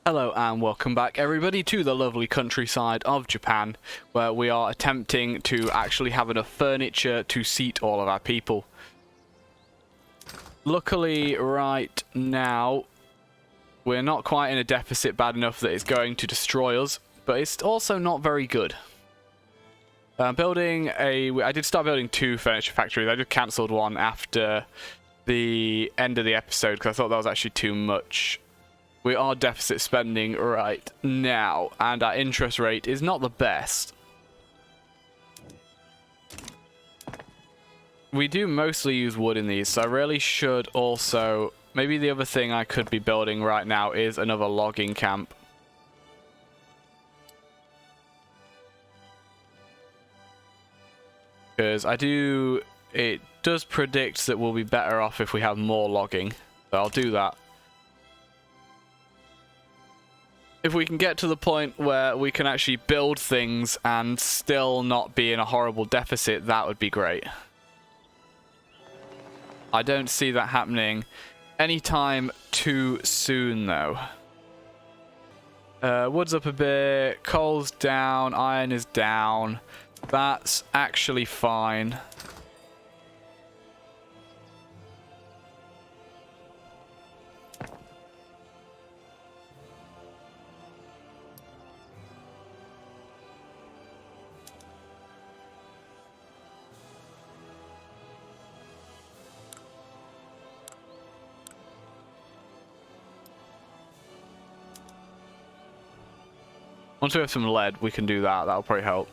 Hello and welcome back everybody to the lovely countryside of Japan, where we are attempting to actually have enough furniture to seat all of our people. Luckily right now we're not quite in a deficit bad enough that it's going to destroy us, but it's also not very good. I did start building 2 furniture factories. I just cancelled one after the end of the episode because I thought that was actually too much. We are deficit spending right now, and our interest rate is not the best. We do mostly use wood in these, so I really should also... Maybe the other thing I could be building right now is another logging camp. Because it does predict that we'll be better off if we have more logging, so I'll do that. If we can get to the point where we can actually build things and still not be in a horrible deficit, that would be great. I don't see that happening anytime too soon, though. Wood's up a bit, coal's down, iron is down. That's actually fine. Once we have some lead, we can do that. That'll probably help.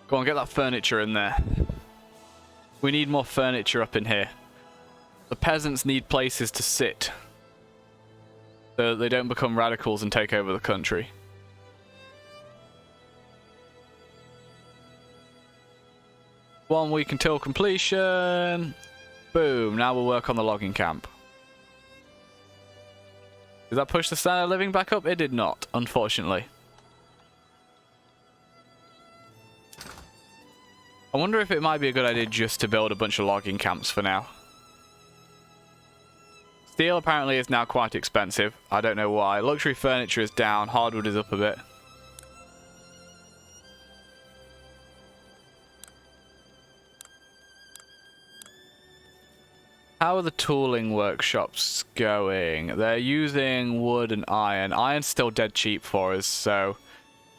Go on, get that furniture in there. We need more furniture up in here. The peasants need places to sit, so they don't become radicals and take over the country. One week until completion. Boom, now we'll work on the logging camp. Did that push the standard of living back up? It did not, unfortunately. I wonder if it might be a good idea just to build a bunch of logging camps for now. Steel apparently is now quite expensive. I don't know why. Luxury furniture is down. Hardwood is up a bit. How are the tooling workshops going? They're using wood and iron. Iron's still dead cheap for us, so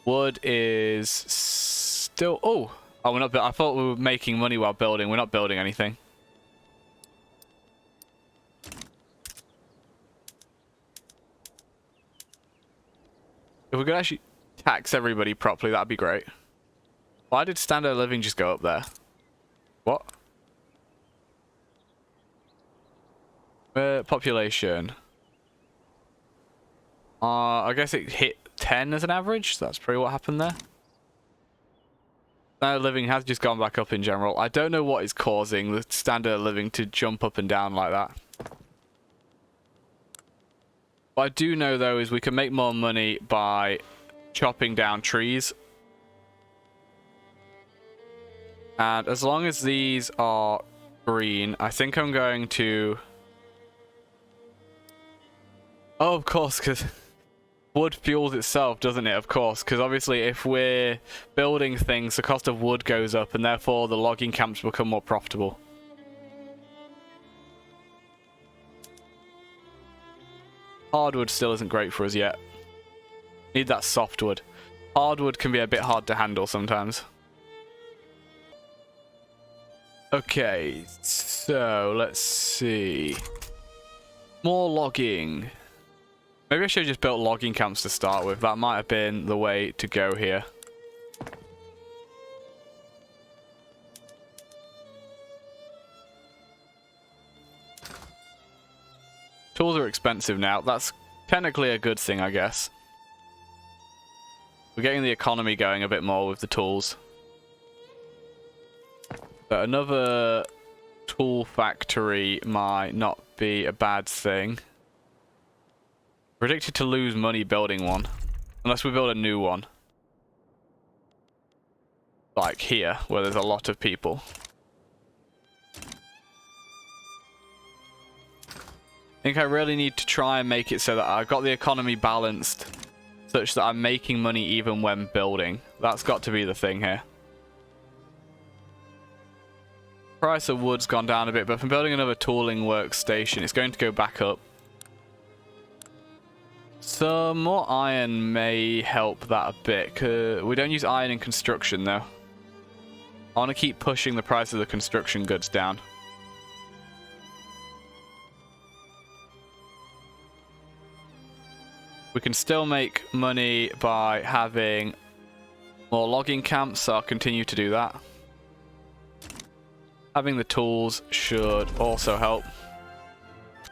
wood is still... Oh, we're not. I thought we were making money while building. We're not building anything. If we could actually tax everybody properly, that'd be great. Why did standard of living just go up there? What? Population. I guess it hit 10 as an average. So that's probably what happened there. Standard of living has just gone back up in general. I don't know what is causing the standard of living to jump up and down like that. What I do know, though, is we can make more money by chopping down trees. And as long as these are green, I think I'm going to... Oh, of course, because wood fuels itself, doesn't it? Of course, because obviously if we're building things, the cost of wood goes up, and therefore the logging camps become more profitable. Hardwood still isn't great for us yet. Need that softwood. Hardwood can be a bit hard to handle sometimes. Okay, so let's see. More logging. Maybe I should have just built logging camps to start with. That might have been the way to go here. Tools are expensive now. That's technically a good thing, I guess. We're getting the economy going a bit more with the tools. But another tool factory might not be a bad thing. Predicted to lose money building one. Unless we build a new one. Like here, where there's a lot of people. I think I really need to try and make it so that I've got the economy balanced such that I'm making money even when building. That's got to be the thing here. Price of wood's gone down a bit, but if I'm building another tooling workstation, it's going to go back up. Some more iron may help that a bit. We don't use iron in construction though. I want to keep pushing the price of the construction goods down. We can still make money by having more logging camps, so I'll continue to do that. Having the tools should also help.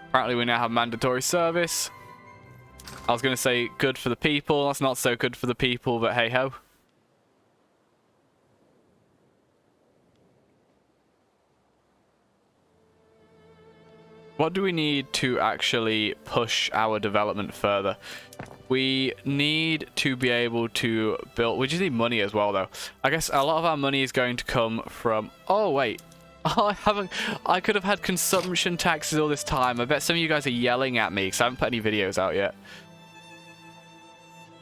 Apparently we now have mandatory service. I was going to say good for the people. That's not so good for the people, but hey ho. What do we need to actually push our development further? We need to be able to build... We just need money as well, though. I guess a lot of our money is going to come from... Oh, wait. Oh, I could have had consumption taxes all this time. I bet some of you guys are yelling at me because I haven't put any videos out yet.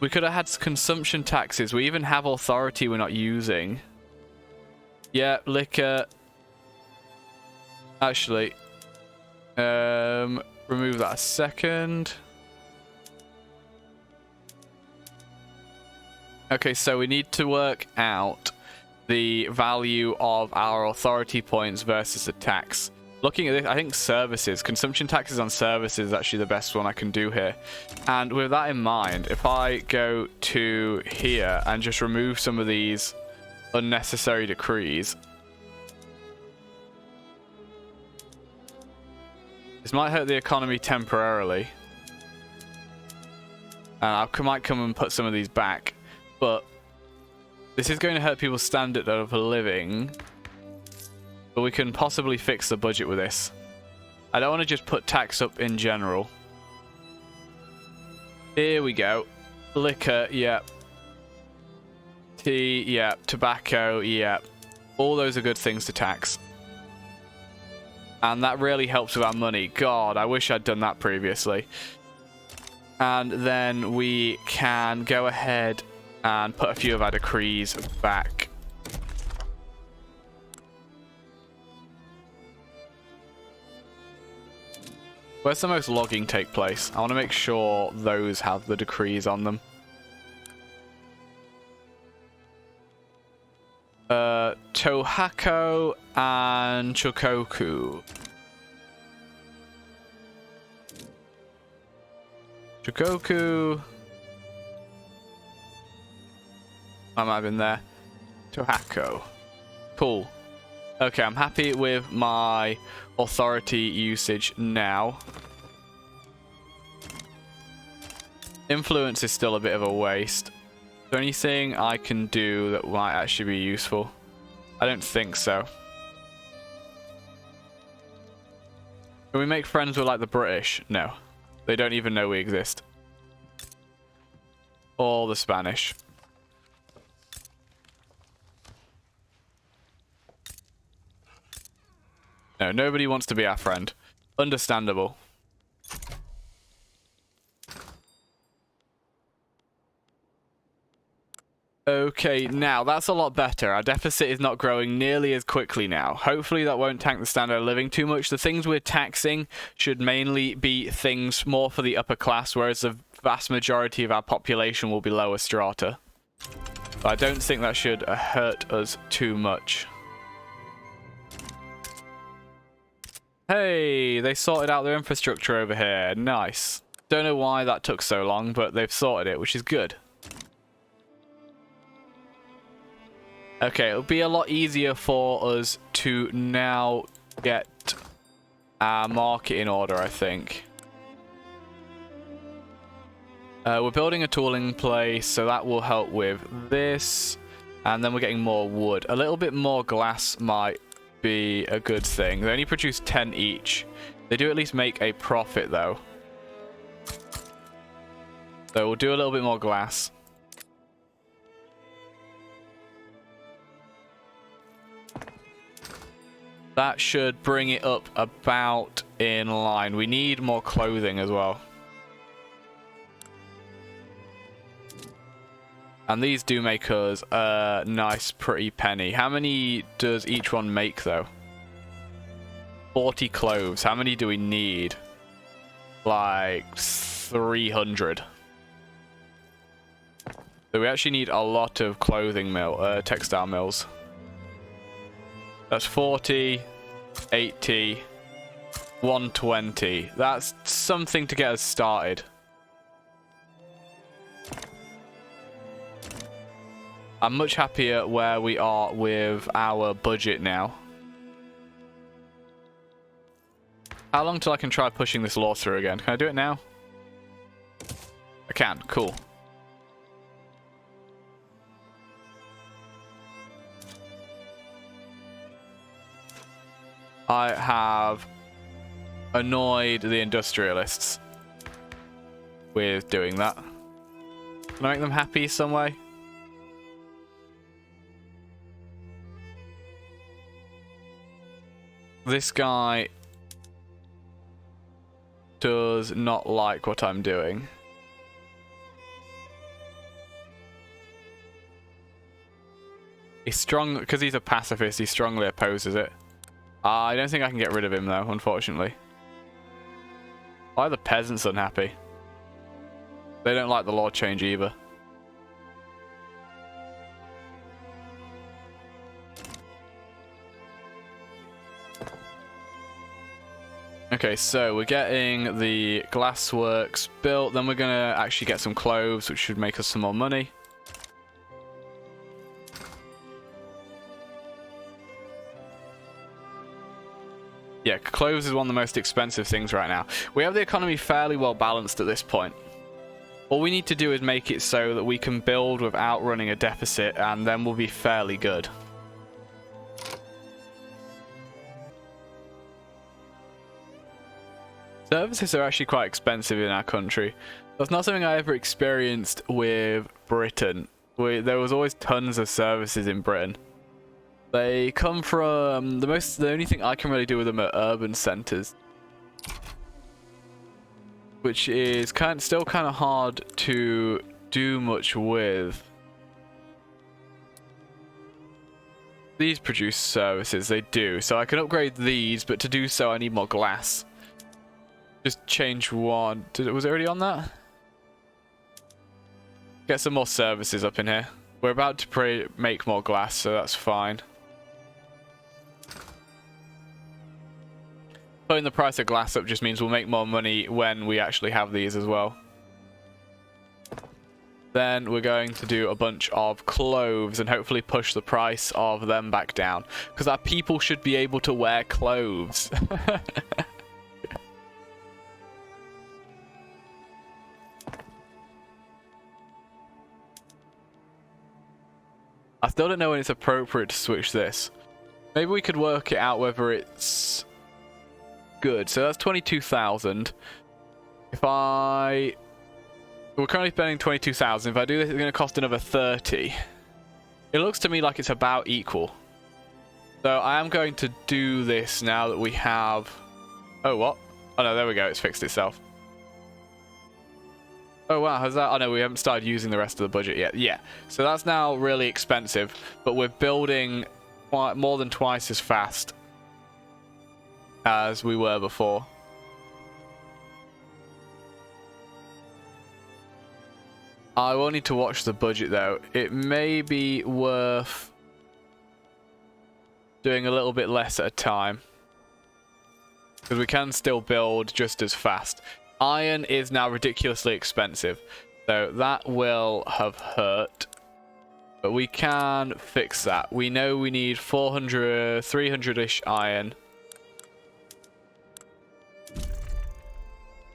We could have had consumption taxes. We even have authority we're not using. Yeah, liquor. Actually... remove that a second. Okay, so we need to work out the value of our authority points versus the tax. Looking at this, I think services, consumption taxes on services is actually the best one I can do here. And with that in mind, if I go to here and just remove some of these unnecessary decrees, this might hurt the economy temporarily. And I might come and put some of these back. But this is going to hurt people's standard of living. But we can possibly fix the budget with this. I don't want to just put tax up in general. Here we go. Liquor, yep. Tea, yep. Tobacco, yep. All those are good things to tax. And that really helps with our money. God, I wish I'd done that previously. And then we can go ahead and put a few of our decrees back. Where's the most logging take place? I want to make sure those have the decrees on them. Tohako and Chokoku. Chokoku. I might have been there. Tohako. Cool. Okay, I'm happy with my authority usage now. Influence is still a bit of a waste. Is there anything I can do that might actually be useful? I don't think so. Can we make friends with like the British? No. They don't even know we exist. Or the Spanish. No, nobody wants to be our friend. Understandable. Okay, now that's a lot better. Our deficit is not growing nearly as quickly now. Hopefully that won't tank the standard of living too much. The things we're taxing should mainly be things more for the upper class, whereas the vast majority of our population will be lower strata. But I don't think that should hurt us too much. Hey, they sorted out their infrastructure over here. Nice. Don't know why that took so long, but they've sorted it, which is good. Okay, it'll be a lot easier for us to now get our market in order, I think. We're building a tooling place, so that will help with this. And then we're getting more wood. A little bit more glass might be a good thing. They only produce 10 each. They do at least make a profit, though. So we'll do a little bit more glass. That should bring it up about in line. We need more clothing as well. And these do make us a nice, pretty penny. How many does each one make, though? 40 cloves. How many do we need? Like 300. So we actually need a lot of clothing textile mills. That's 40, 80, 120. That's something to get us started. I'm much happier where we are with our budget now. How long till I can try pushing this law through again? Can I do it now? I can. Cool. I have annoyed the industrialists with doing that. Can I make them happy some way? This guy does not like what I'm doing. He's strong, because he's a pacifist, he strongly opposes it. I don't think I can get rid of him though, unfortunately. Why are the peasants unhappy? They don't like the law change either. Okay, so we're getting the glassworks built, then we're gonna actually get some cloves, which should make us some more money. Yeah, cloves is one of the most expensive things right now. We have the economy fairly well balanced at this point. All we need to do is make it so that we can build without running a deficit, and then we'll be fairly good. Services are actually quite expensive in our country. That's not something I ever experienced with Britain. There was always tons of services in Britain. They come from the only thing I can really do with them are urban centers, which is still kind of hard to do much with. These produce services, they do. So I can upgrade these, but to do so I need more glass. Just change one. Was it already on that? Get some more services up in here. We're about to make more glass, so that's fine. Putting the price of glass up just means we'll make more money when we actually have these as well. Then we're going to do a bunch of clothes and hopefully push the price of them back down. Because our people should be able to wear clothes. I still don't know when it's appropriate to switch this. Maybe we could work it out whether it's good. So that's 22,000. We're currently spending 22,000. If I do this, it's going to cost another 30. It looks to me like it's about equal. So I am going to do this now that we have... Oh, what? Oh no, there we go. It's fixed itself. Oh wow, has that? Oh no, we haven't started using the rest of the budget yet. Yeah, so that's now really expensive, but we're building more than twice as fast as we were before. I will need to watch the budget though. It may be worth doing a little bit less at a time, because we can still build just as fast. Iron is now ridiculously expensive, so that will have hurt, but we can fix that. We know we need 400, 300-ish iron.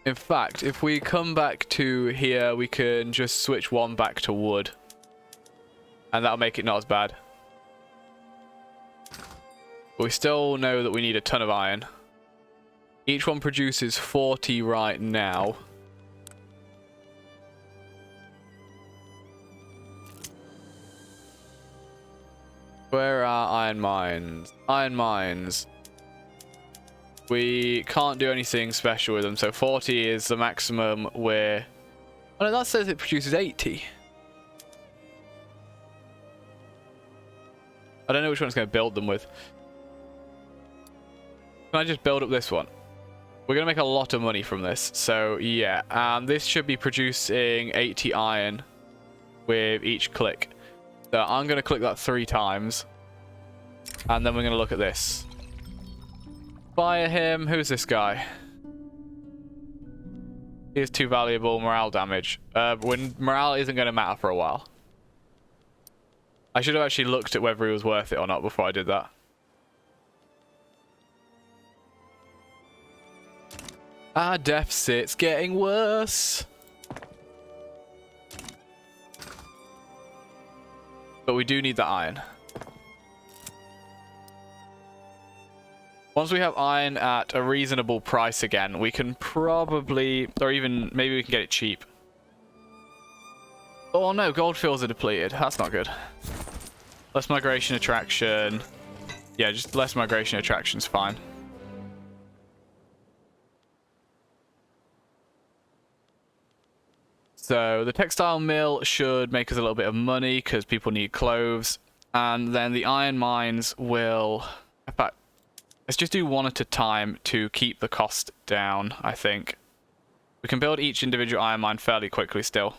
In fact, if we come back to here, we can just switch one back to wood, and that'll make it not as bad. But we still know that we need a ton of iron. Each one produces 40 right now. Where are iron mines? Iron mines. We can't do anything special with them, so 40 is the maximum where... Oh no, that says it produces 80. I don't know which one it's going to build them with. Can I just build up this one? We're going to make a lot of money from this, so yeah. This should be producing 80 iron with each click. So I'm going to click that 3 times. And then we're going to look at this. Fire him. Who's this guy? He is too valuable. Morale damage. When morale isn't going to matter for a while. I should have actually looked at whether he was worth it or not before I did that. Our deficit's getting worse. But we do need that iron. Once we have iron at a reasonable price again, we can probably, or even maybe we can get it cheap. Oh no, gold fields are depleted. That's not good. Less migration attraction. Yeah, just less migration attraction's fine. So the textile mill should make us a little bit of money because people need clothes. And then the iron mines will... In fact, let's just do one at a time to keep the cost down, I think. We can build each individual iron mine fairly quickly still.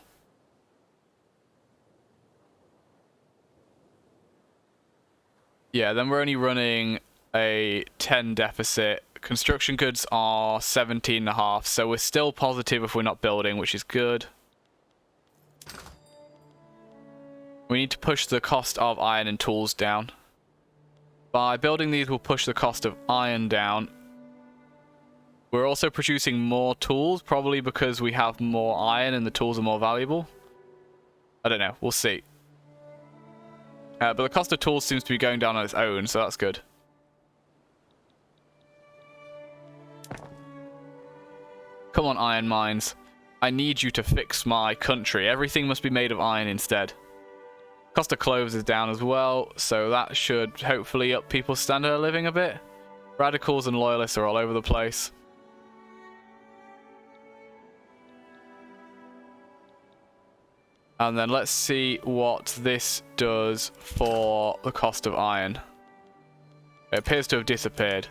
Yeah, then we're only running a 10 deficit. Construction goods are 17.5, so we're still positive if we're not building, which is good. We need to push the cost of iron and tools down. By building these, we'll push the cost of iron down. We're also producing more tools, probably because we have more iron and the tools are more valuable. I don't know, we'll see. But the cost of tools seems to be going down on its own, so that's good. Come on, iron mines. I need you to fix my country. Everything must be made of iron instead. Cost of clothes is down as well, so that should hopefully up people's standard of living a bit. Radicals and loyalists are all over the place. And then let's see what this does for the cost of iron. It appears to have disappeared.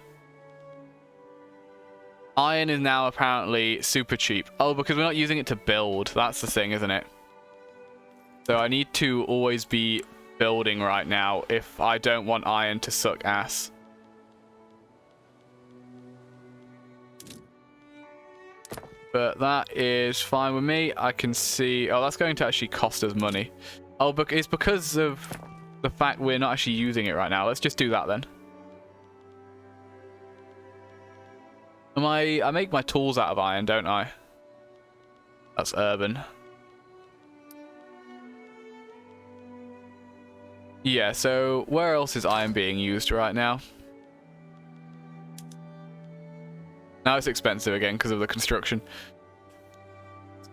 Iron is now apparently super cheap. Oh, because we're not using it to build. That's the thing, isn't it? So I need to always be building right now if I don't want iron to suck ass. But that is fine with me. I can see... Oh, that's going to actually cost us money. Oh, but it's because of the fact we're not actually using it right now. Let's just do that then. I make my tools out of iron, don't I? That's urban. Yeah, so where else is iron being used right now? Now it's expensive again because of the construction.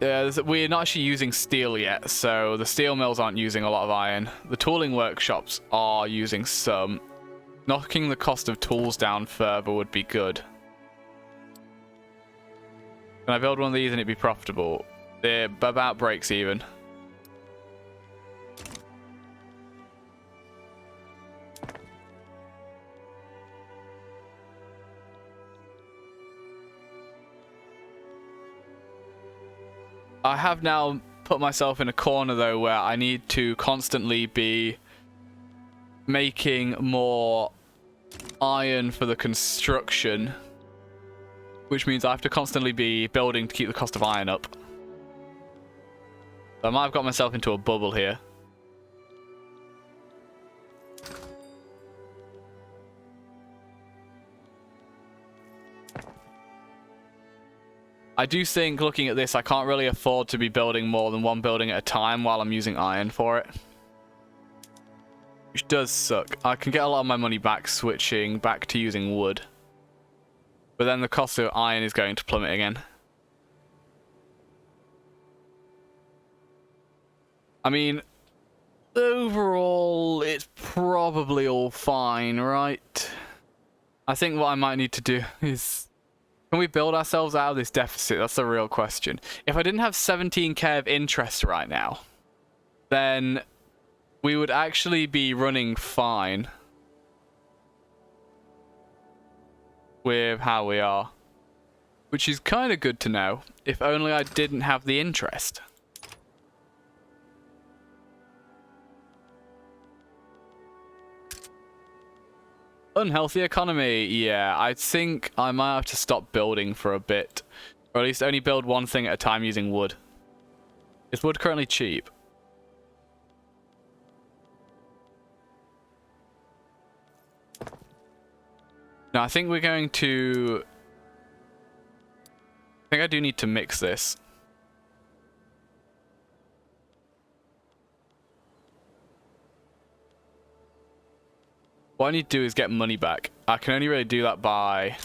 Yeah, we're not actually using steel yet, so the steel mills aren't using a lot of iron. The tooling workshops are using some. Knocking the cost of tools down further would be good. Can I build one of these and it'd be profitable? They're about breaks even. I have now put myself in a corner though where I need to constantly be making more iron for the construction, which means I have to constantly be building to keep the cost of iron up. So I might have got myself into a bubble here. I do think, looking at this, I can't really afford to be building more than one building at a time while I'm using iron for it. Which does suck. I can get a lot of my money back switching back to using wood. But then the cost of iron is going to plummet again. I mean, overall, it's probably probably all fine, right? I think what I might need to do is... Can we build ourselves out of this deficit? That's the real question. If I didn't have 17k of interest right now, then we would actually be running fine with how we are. Which is kind of good to know, if only I didn't have the interest. Unhealthy economy. Yeah, I think I might have to stop building for a bit. Or at least only build one thing at a time using wood. Is wood currently cheap? No, I think we're going to... I think I do need to mix this. What I need to do is get money back. I can only really do that by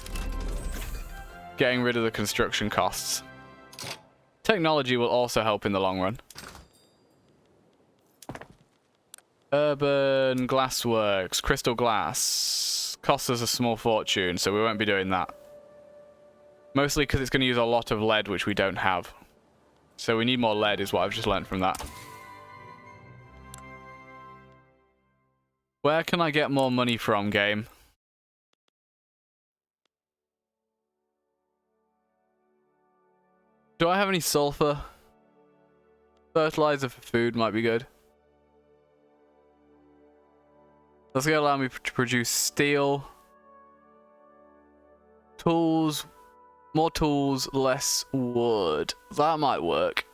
getting rid of the construction costs. Technology will also help in the long run. Urban glassworks, crystal glass. Costs us a small fortune, so we won't be doing that. Mostly because it's going to use a lot of lead, which we don't have. So we need more lead, is what I've just learned from that. Where can I get more money from, game? Do I have any sulfur? Fertilizer for food might be good. That's going to allow me to produce steel. Tools. More tools, less wood. That might work.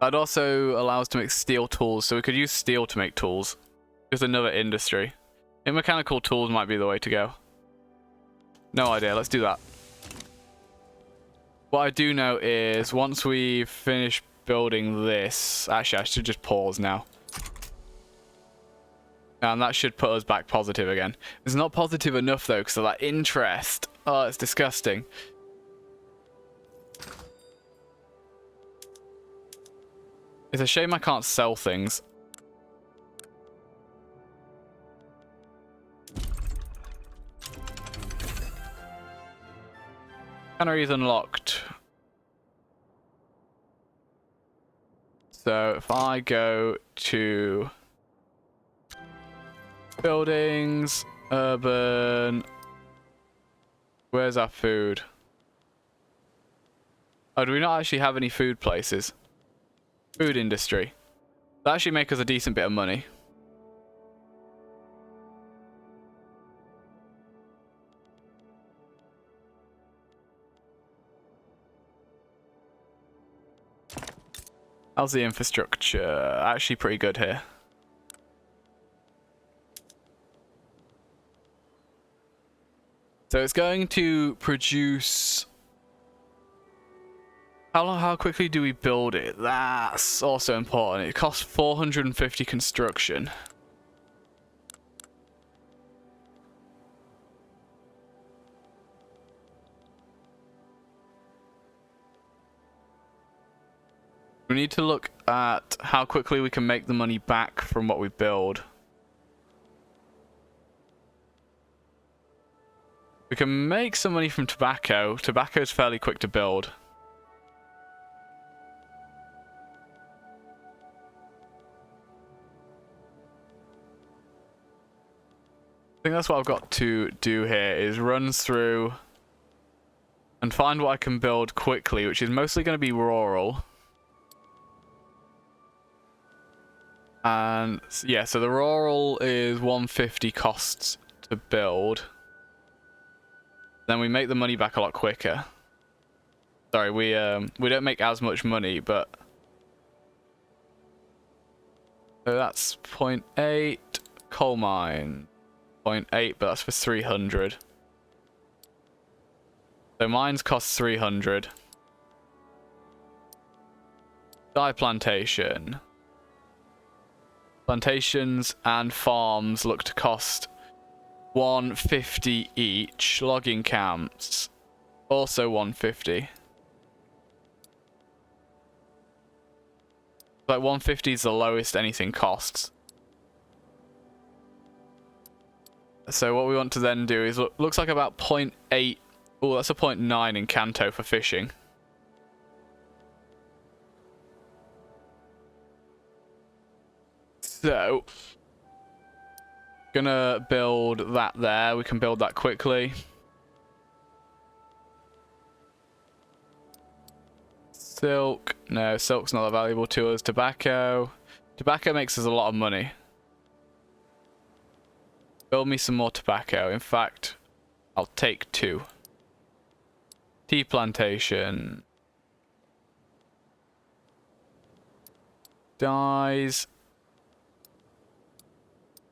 That also allows us to make steel tools, so we could use steel to make tools. Just another industry. And mechanical tools might be the way to go. No idea, let's do that. What I do know is, once we finish building this... Actually, I should just pause now. And that should put us back positive again. It's not positive enough though, because of that interest. Oh, it's disgusting. It's a shame I can't sell things. Cannery's unlocked. So if I go to... buildings, urban. Where's our food? Oh, do we not actually have any food places? Food industry. That actually make us a decent bit of money. How's the infrastructure? Actually pretty good here. So it's going to produce... How quickly do we build it? That's also important. It costs 450 construction. We need to look at how quickly we can make the money back from what we build. We can make some money from tobacco. Tobacco is fairly quick to build. I think that's what I've got to do here, is run through and find what I can build quickly, which is mostly going to be rural. And yeah, so the rural is 150 costs to build. Then we make the money back a lot quicker. Sorry, we don't make as much money, but so that's 0.8 coal mine. 0.8, but that's for 300. So mines cost 300. Dye plantation. Plantations and farms look to cost 150 each. Logging camps also 150. Like 150 is the lowest anything costs. So what we want to then do is looks like about 0.8. Oh, that's a 0.9 in Kanto for fishing. So gonna build that there. We can build that quickly. Silk. No, silk's not that valuable to us. Tobacco. Tobacco makes us a lot of money. Build me some more tobacco. In fact, I'll take 2. Tea plantation. Dyes.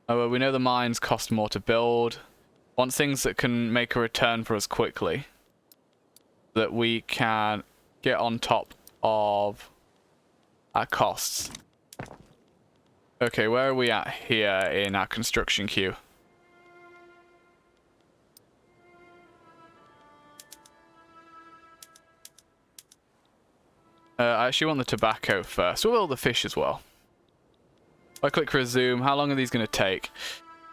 Oh, well, we know the mines cost more to build. Want things that can make a return for us quickly. That we can get on top of our costs. Okay, where are we at here in our construction queue? I actually want the tobacco first. We'll build the fish as well. If I click resume, how long are these going to take?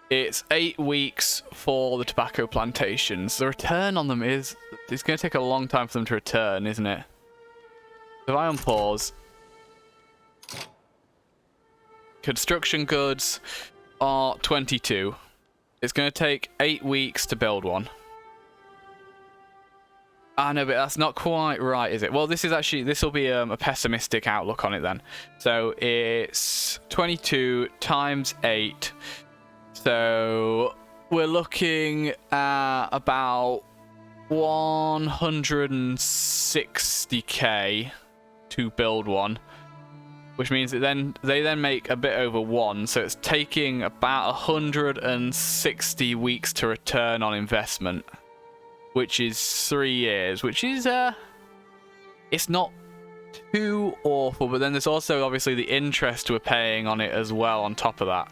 It's 8 weeks for the tobacco plantations. The return on them is... It's going to take a long time for them to return, isn't it? So if I unpause... Construction goods are 22. It's going to take 8 weeks to build one. Ah, no, but that's not quite right, is it? Well, this will be a pessimistic outlook on it then. So it's 22 times 8. So we're looking at about 160k to build one, which means that they then make a bit over 1. So it's taking about 160 weeks to return on investment. Which is 3 years, which is, it's not too awful, but then there's also obviously the interest we're paying on it as well on top of that.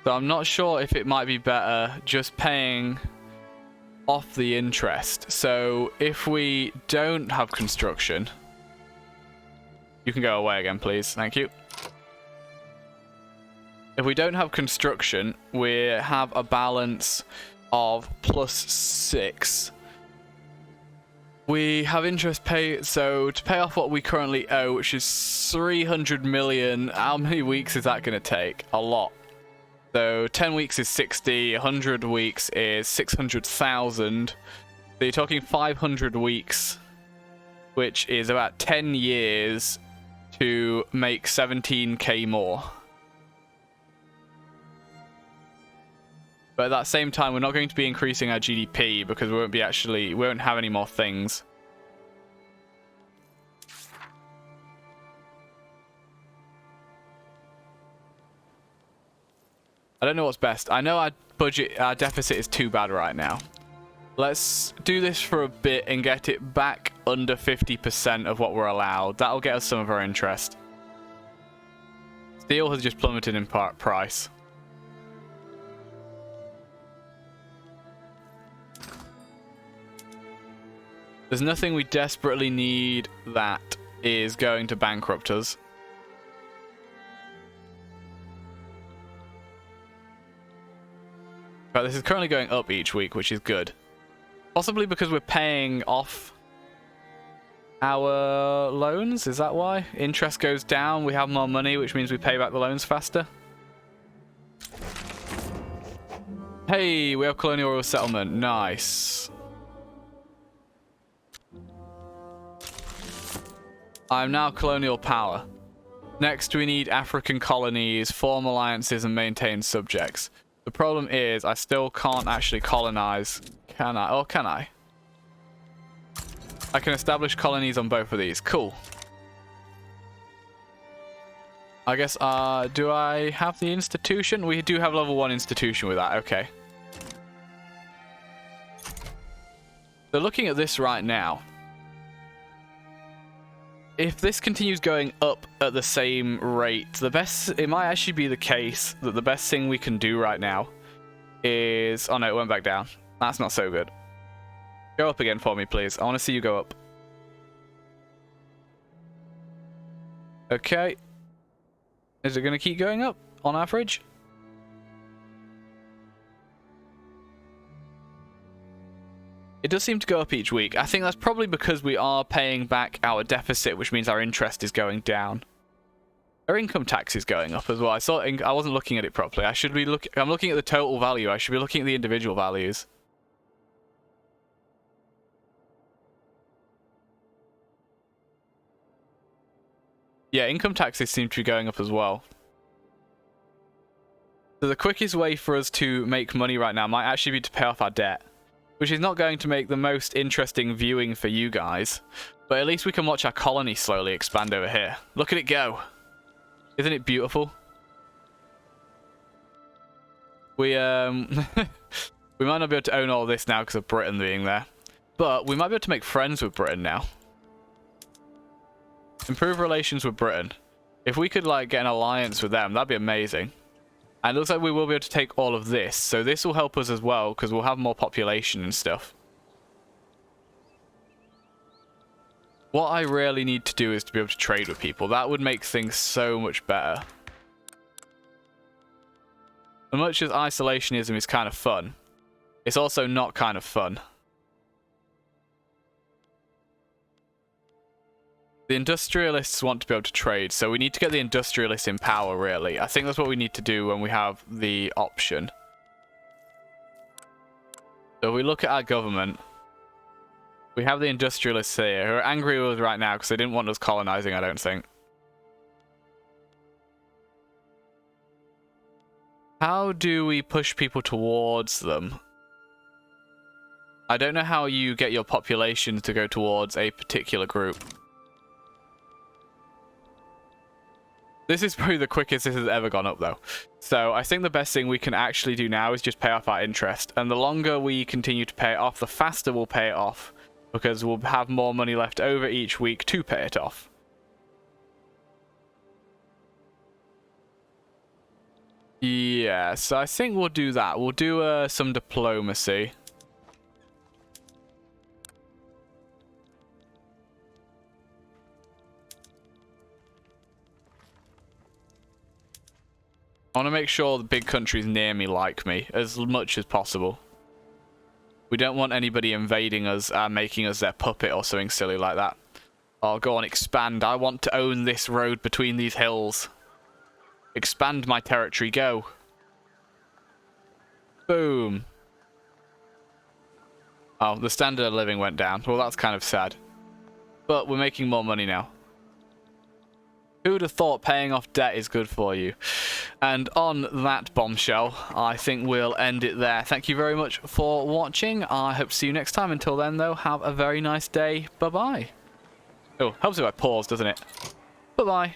So I'm not sure if it might be better just paying off the interest. So if we don't have construction, you can go away again, please. Thank you. If we don't have construction, we have a balance of +6. We have interest pay, so to pay off what we currently owe, which is 300 million, how many weeks is that going to take? A lot. So 10 weeks is 60, 100 weeks is 600,000. So you're talking 500 weeks, which is about 10 years to make 17k more. But at that same time, we're not going to be increasing our GDP because we won't have any more things. I don't know what's best. I know our deficit is too bad right now. Let's do this for a bit and get it back under 50% of what we're allowed. That'll get us some of our interest. Steel has just plummeted in price. There's nothing we desperately need that is going to bankrupt us. But this is currently going up each week, which is good. Possibly because we're paying off our loans, is that why? Interest goes down, we have more money, which means we pay back the loans faster. Hey, we have colonial settlement, nice. I'm now colonial power. Next, we need African colonies, form alliances, and maintain subjects. The problem is, I still can't actually colonize. Can I? Or can I? I can establish colonies on both of these. Cool. I guess, do I have the institution? We do have level 1 institution with that. Okay. So looking at this right now, if this continues going up at the same rate, it might actually be the case that the best thing we can do right now is... Oh no, it went back down. That's not so good. Go up again for me, please. I want to see you go up. Okay. Is it going to keep going up on average? It does seem to go up each week. I think that's probably because we are paying back our deficit, which means our interest is going down. Our income tax is going up as well. I wasn't looking at it properly. I should be I'm looking at the total value. I should be looking at the individual values. Yeah, income taxes seem to be going up as well. So the quickest way for us to make money right now might actually be to pay off our debt, which is not going to make the most interesting viewing for you guys, but at least we can watch our colony slowly expand over here. Look at it go. Isn't it beautiful? We we might not be able to own all this now because of Britain being there, but we might be able to make friends with Britain now. Improve relations with Britain. If we could like get an alliance with them, that'd be amazing. And it looks like we will be able to take all of this, so this will help us as well because we'll have more population and stuff. What I really need to do is to be able to trade with people. That would make things so much better. As much as isolationism is kind of fun, it's also not kind of fun. The industrialists want to be able to trade, so we need to get the industrialists in power, really. I think that's what we need to do when we have the option. So if we look at our government, we have the industrialists here who are angry with us right now because they didn't want us colonizing, I don't think. How do we push people towards them? I don't know how you get your population to go towards a particular group. This is probably the quickest this has ever gone up, though. So I think the best thing we can actually do now is just pay off our interest. And the longer we continue to pay it off, the faster we'll pay it off. Because we'll have more money left over each week to pay it off. Yeah, so I think we'll do that. We'll do some diplomacy. I want to make sure the big countries near me like me as much as possible. We don't want anybody invading us and making us their puppet or something silly like that. Oh, go on, expand. I want to own this road between these hills. Expand my territory, go. Boom. Oh, the standard of living went down. Well, that's kind of sad. But we're making more money now. Who would have thought paying off debt is good for you? And on that bombshell, I think we'll end it there. Thank you very much for watching. I hope to see you next time. Until then, though, have a very nice day. Bye-bye. Oh, helps if I pause, doesn't it? Bye-bye.